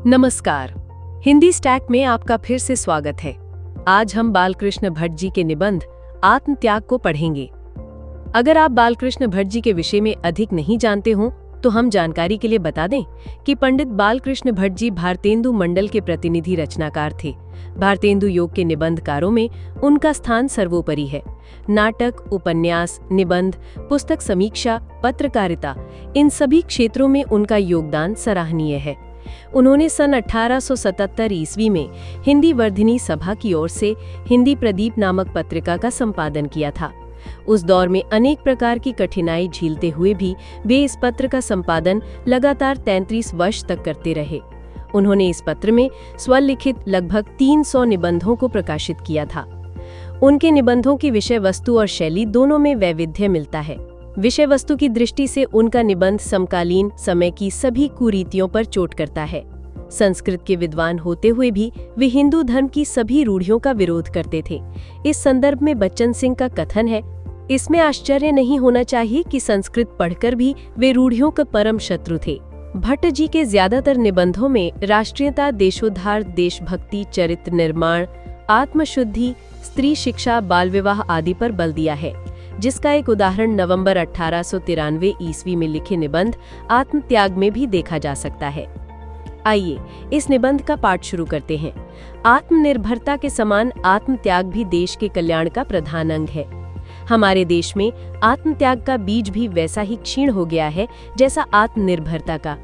नमस्कार। हिंदी स्टैक में आपका फिर से स्वागत है। आज हम बालकृष्ण भट्ट जी के निबंध आत्मत्याग को पढ़ेंगे। अगर आप बालकृष्ण भट्ट जी के विषय में अधिक नहीं जानते हो तो हम जानकारी के लिए बता दें कि पंडित बालकृष्ण भट्ट जी भारतेंदु मंडल के प्रतिनिधि रचनाकार थे। भारतेंदु योग के निबंधकारों में उनका स्थान सर्वोपरि है। नाटक, उपन्यास, निबंध, पुस्तक समीक्षा, पत्रकारिता, इन सभी क्षेत्रों में उनका योगदान सराहनीय है। उन्होंने सन 1877 ईस्वी में हिंदी वर्धिनी सभा की ओर से हिंदी प्रदीप नामक पत्रिका का संपादन किया था। उस दौर में अनेक प्रकार की कठिनाई झेलते हुए भी वे इस पत्र का संपादन लगातार 33 वर्ष तक करते रहे। उन्होंने इस पत्र में स्वलिखित लगभग 300 निबंधों को प्रकाशित किया था। उनके निबंधों की विषय वस्तु और शैली दोनों में वैविध्य मिलता है। विषय वस्तु की दृष्टि से उनका निबंध समकालीन समय की सभी कुरीतियों पर चोट करता है। संस्कृत के विद्वान होते हुए भी वे हिंदू धर्म की सभी रूढ़ियों का विरोध करते थे। इस संदर्भ में बच्चन सिंह का कथन है, इसमें आश्चर्य नहीं होना चाहिए कि संस्कृत पढ़कर भी वे रूढ़ियों के परम शत्रु थे। भट्ट जी के ज्यादातर निबंधों में राष्ट्रीयता, देशोद्धार, देशभक्ति, चरित्र निर्माण, आत्मशुद्धि, स्त्री शिक्षा, बाल विवाह आदि पर बल दिया है, जिसका एक उदाहरण नवंबर 1893 ईस्वी में लिखे निबंध आत्मत्याग में भी देखा जा सकता है। आइए इस निबंध का पाठ शुरू करते हैं। आत्मनिर्भरता के समान आत्मत्याग भी देश के कल्याण का प्रधान अंग है। हमारे देश में आत्मत्याग का बीज भी वैसा ही क्षीण हो गया है जैसा आत्मनिर्भरता का।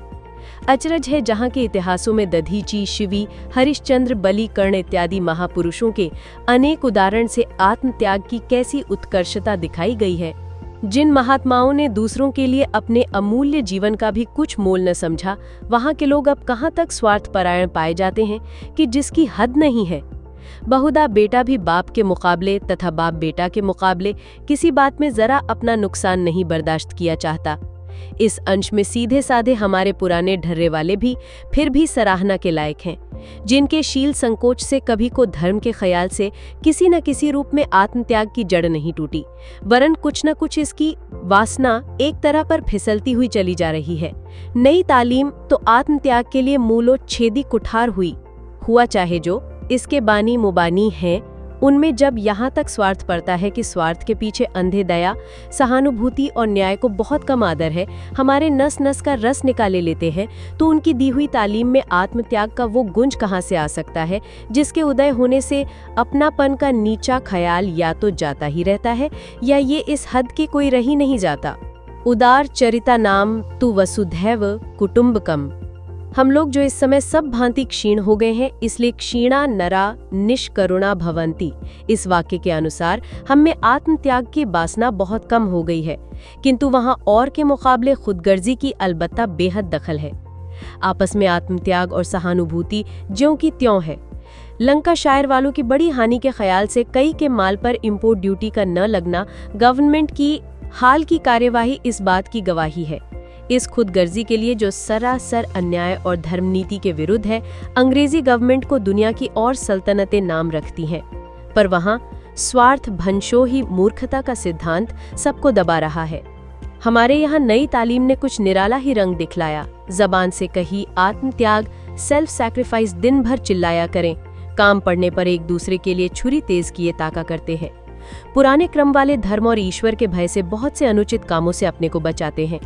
अचरज है जहाँ के इतिहासों में दधीची, शिवी, हरिश्चंद्र, बलि, कर्ण इत्यादि महापुरुषों के अनेक उदाहरण से आत्मत्याग की कैसी उत्कर्षता दिखाई गई है। जिन महात्माओं ने दूसरों के लिए अपने अमूल्य जीवन का भी कुछ मोल न समझा, वहाँ के लोग अब कहाँ तक स्वार्थपरायण पाए जाते हैं कि जिसकी हद नहीं है। बहुधा बेटा भी बाप के मुकाबले तथा बाप बेटा के मुकाबले किसी बात में जरा अपना नुकसान नहीं बर्दाश्त किया चाहता। इस अंश में सीधे साधे हमारे पुराने ढर्रे वाले भी फिर भी सराहना के लायक हैं, जिनके शील संकोच से कभी को धर्म के ख्याल से किसी न किसी रूप में आत्मत्याग की जड़ नहीं टूटी, वरन कुछ न कुछ इसकी वासना एक तरह पर फिसलती हुई चली जा रही है। नई तालीम तो आत्मत्याग के लिए मूलोच्छेदी कुठार हुआ चाहे जो इसके बानी मुबानी हैं, उनमें जब यहाँ तक स्वार्थ पड़ता है कि स्वार्थ के पीछे अंधे दया, सहानुभूति और न्याय को बहुत कम आदर है, हमारे नस नस का रस निकाले लेते हैं, तो उनकी दी हुई तालीम में आत्मत्याग का वो गुंज कहाँ से आ सकता है जिसके उदय होने से अपनापन का नीचा ख्याल या तो जाता ही रहता है या ये इस हद के कोई रही नहीं जाता। उदार चरिता नाम तु वसुधैव कुटुम्बकम। हम लोग जो इस समय सब भांति क्षीण हो गए हैं, इसलिए क्षीणा नरा निष्करुणा भवंती, इस वाक्य के अनुसार हम में आत्मत्याग की वासना बहुत कम हो गई है, किंतु वहाँ और के मुकाबले खुदगर्जी की अलबत्ता बेहद दखल है। आपस में आत्मत्याग और सहानुभूति ज्यों की त्यों है। लंका शायर वालों की बड़ी हानि के ख्याल से कई के माल पर इम्पोर्ट ड्यूटी का न लगना गवर्नमेंट की हाल की कार्यवाही इस बात की गवाही है। इस खुदगर्जी के लिए जो सरासर अन्याय और धर्म नीति के विरुद्ध है, अंग्रेजी गवर्नमेंट को दुनिया की और सल्तनतें नाम रखती हैं, पर वहाँ स्वार्थ भंशो ही मूर्खता का सिद्धांत सबको दबा रहा है। हमारे यहाँ नई तालीम ने कुछ निराला ही रंग दिखलाया। जबान से कही आत्मत्याग, सेल्फ सैक्रिफाइस दिन भर चिल्लाया करें, काम पड़ने पर एक दूसरे के लिए छुरी तेज किए ताका करते हैं। पुराने क्रम वाले धर्म और ईश्वर के भय से बहुत से अनुचित कामों से अपने को बचाते हैं।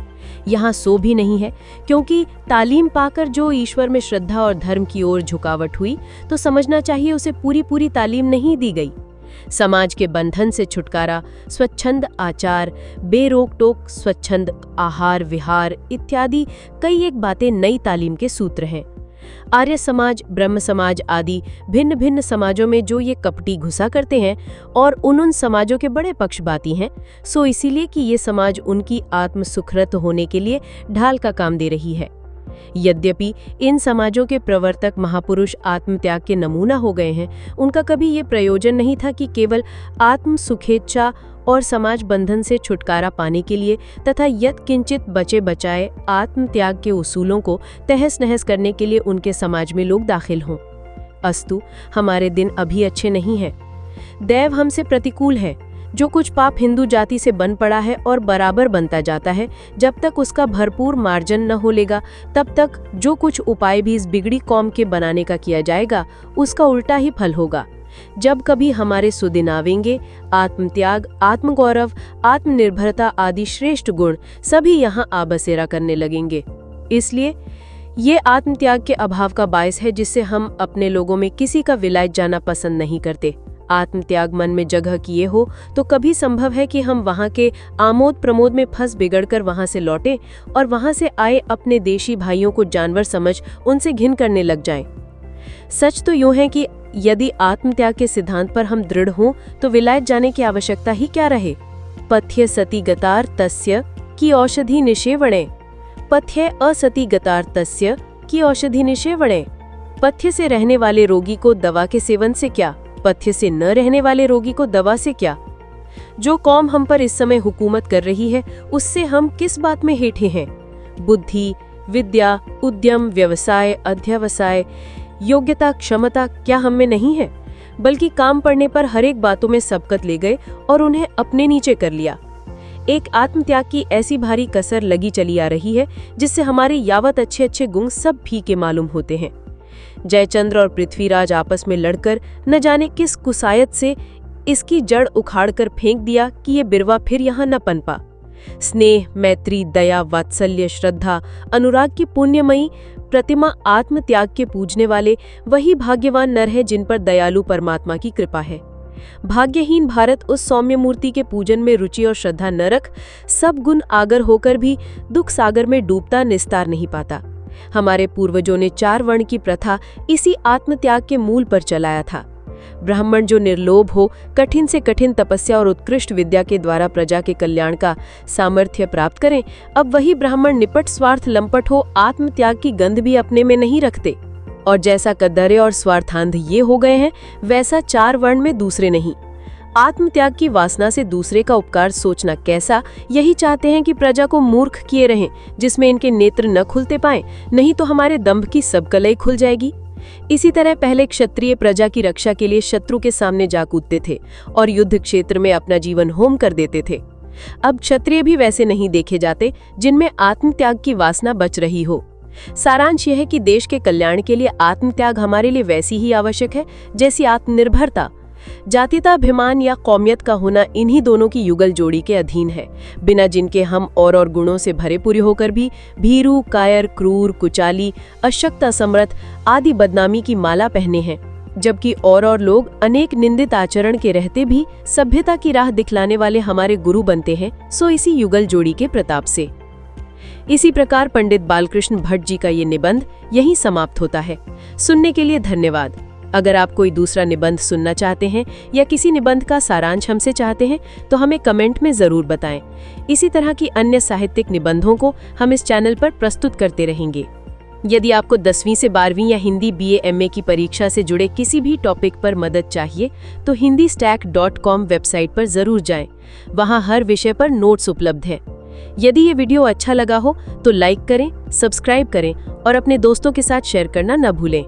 यहाँ सो भी नहीं है, क्योंकि तालीम पाकर जो ईश्वर में श्रद्धा और धर्म की ओर झुकावट हुई तो समझना चाहिए उसे पूरी तालीम नहीं दी गई। समाज के बंधन से छुटकारा, स्वच्छंद आचार, बेरोक टोक स्वच्छंद आहार विहार इत्यादि कई एक बातें नई तालीम के सूत्र हैं। आर्य समाज, ब्रह्म समाज आदि भिन्न भिन्न समाजों में जो ये कपटी घुसा करते हैं और उन समाजों के बड़े पक्षपाती हैं, सो इसीलिए कि ये समाज उनकी आत्म सुखरत होने के लिए ढाल का काम दे रही है। यद्यपि इन समाजों के प्रवर्तक महापुरुष आत्मत्याग के नमूना हो गए हैं, उनका कभी ये प्रयोजन नहीं था कि केवल आत्म सुखेच्छा और समाज बंधन से छुटकारा पाने के लिए तथा यत् किंचित बचे बचाए आत्मत्याग के उसूलों को तहस नहस करने के लिए उनके समाज में लोग दाखिल हों। अस्तु, हमारे दिन अभी अच्छे नहीं हैं। दैव हमसे प्रतिकूल है। जो कुछ पाप हिंदू जाति से बन पड़ा है और बराबर बनता जाता है, जब तक उसका भरपूर मार्जन न हो लेगा, तब तक जो कुछ उपाय भी इस बिगड़ी कौम के बनाने का किया जाएगा, उसका उल्टा ही फल होगा। जब कभी हमारे सुदिन आवेंगे, आत्मत्याग, आत्मगौरव, आत्मनिर्भरता आदि श्रेष्ठ गुण सभी यहाँ आबसेरा करने लगेंगे। इसलिए ये आत्मत्याग के अभाव का बायस है, जिससे हम अपने लोगों में किसी का विलायत जाना पसंद नहीं करते। आत्मत्याग मन में जगह किए हो तो कभी संभव है कि हम वहाँ के आमोद प्रमोद में फंस बिगड़कर वहाँ से लौटें और वहाँ से आए अपने देशी भाइयों को जानवर समझ उनसे घिन करने लग जाएं। सच तो यूं है कि यदि आत्मत्याग के सिद्धांत पर हम दृढ़ हों तो विलायत जाने की आवश्यकता ही क्या रहे। पथ्य सती गतार तस्य की औषधि निषेवणे, पथ्य असती गतार तस्य की औषधि निषेवणे। पथ्य से रहने वाले रोगी को दवा के सेवन से क्या, पथ्य से न रहने वाले रोगी को दवा से क्या। जो कौम हम पर इस समय हुकूमत कर रही है, उससे हम किस बात में हेठे हैं। बुद्धि, विद्या, उद्यम, व्यवसाय, अध्यवसाय, योग्यता, क्षमता क्या हम में नहीं है, बल्कि काम पड़ने पर हर एक बातों में सबकत ले गए और उन्हें अपने नीचे कर लिया। एक आत्मत्याग की ऐसी भारी कसर लगी चली आ रही है, जिससे हमारे यावत अच्छे अच्छे गुण सब फीके मालूम होते हैं। जयचंद्र और पृथ्वीराज आपस में लड़कर न जाने किस कुसायत से इसकी जड़ उखाड़कर फेंक दिया कि ये बिरवा फिर यहाँ न पनपा। स्नेह, मैत्री, दया, वात्सल्य, श्रद्धा, अनुराग की पुण्यमयी प्रतिमा आत्मत्याग के पूजने वाले वही भाग्यवान नर है जिन पर दयालु परमात्मा की कृपा है। भाग्यहीन भारत उस सौम्य मूर्ति के पूजन में रुचि और श्रद्धा न रख सब गुण आगर होकर भी दुख सागर में डूबता निस्तार नहीं पाता। हमारे पूर्वजों ने 4 वर्ण की प्रथा इसी आत्मत्याग के मूल पर चलाया था। ब्राह्मण जो निर्लोभ हो, कठिन से कठिन तपस्या और उत्कृष्ट विद्या के द्वारा प्रजा के कल्याण का सामर्थ्य प्राप्त करें, अब वही ब्राह्मण निपट स्वार्थ लंपट हो आत्मत्याग की गंध भी अपने में नहीं रखते। और जैसा कद्दरे और स्वार्थांध ये हो गए हैं, वैसा 4 वर्ण में दूसरे नहीं। आत्मत्याग की वासना से दूसरे का उपकार सोचना कैसा, यही चाहते हैं कि प्रजा को मूर्ख किए रहें, जिसमें इनके नेत्र न खुलते पाएं, नहीं तो हमारे दंभ की सब कलई खुल जाएगी। इसी तरह पहले क्षत्रिय प्रजा की रक्षा के लिए शत्रु के सामने जा कूदते थे और युद्ध क्षेत्र में अपना जीवन होम कर देते थे। अब क्षत्रिय भी वैसे नहीं देखे जाते जिनमें आत्मत्याग की वासना बच रही हो। सारांश यह है कि देश के कल्याण के लिए आत्मत्याग हमारे लिए वैसी ही आवश्यक है जैसी आत्मनिर्भरता। जातीयताभिमान या कौमियत का होना इन्हीं दोनों की युगल जोड़ी के अधीन है, बिना जिनके हम और गुणों से भरे पूरे होकर भी भीरू, कायर, क्रूर, कुचाली, अशक्त, असमर्थ आदि बदनामी की माला पहने हैं, जबकि और लोग अनेक निंदित आचरण के रहते भी सभ्यता की राह दिखलाने वाले हमारे गुरु बनते हैं, सो इसी युगल जोड़ी के प्रताप से। इसी प्रकार पंडित बालकृष्ण भट्ट जी का ये निबंध यहीं समाप्त होता है। सुनने के लिए धन्यवाद। अगर आप कोई दूसरा निबंध सुनना चाहते हैं या किसी निबंध का सारांश हमसे चाहते हैं तो हमें कमेंट में जरूर बताएं। इसी तरह की अन्य साहित्यिक निबंधों को हम इस चैनल पर प्रस्तुत करते रहेंगे। यदि आपको 10वीं से 12वीं या हिंदी BA MA की परीक्षा से जुड़े किसी भी टॉपिक पर मदद चाहिए तो hindistack.com वेबसाइट पर जरूर जाएं। वहां हर विषय पर नोट्स उपलब्ध हैं। यदि ये वीडियो अच्छा लगा हो तो लाइक करें, सब्सक्राइब करें और अपने दोस्तों के साथ शेयर करना न भूलें।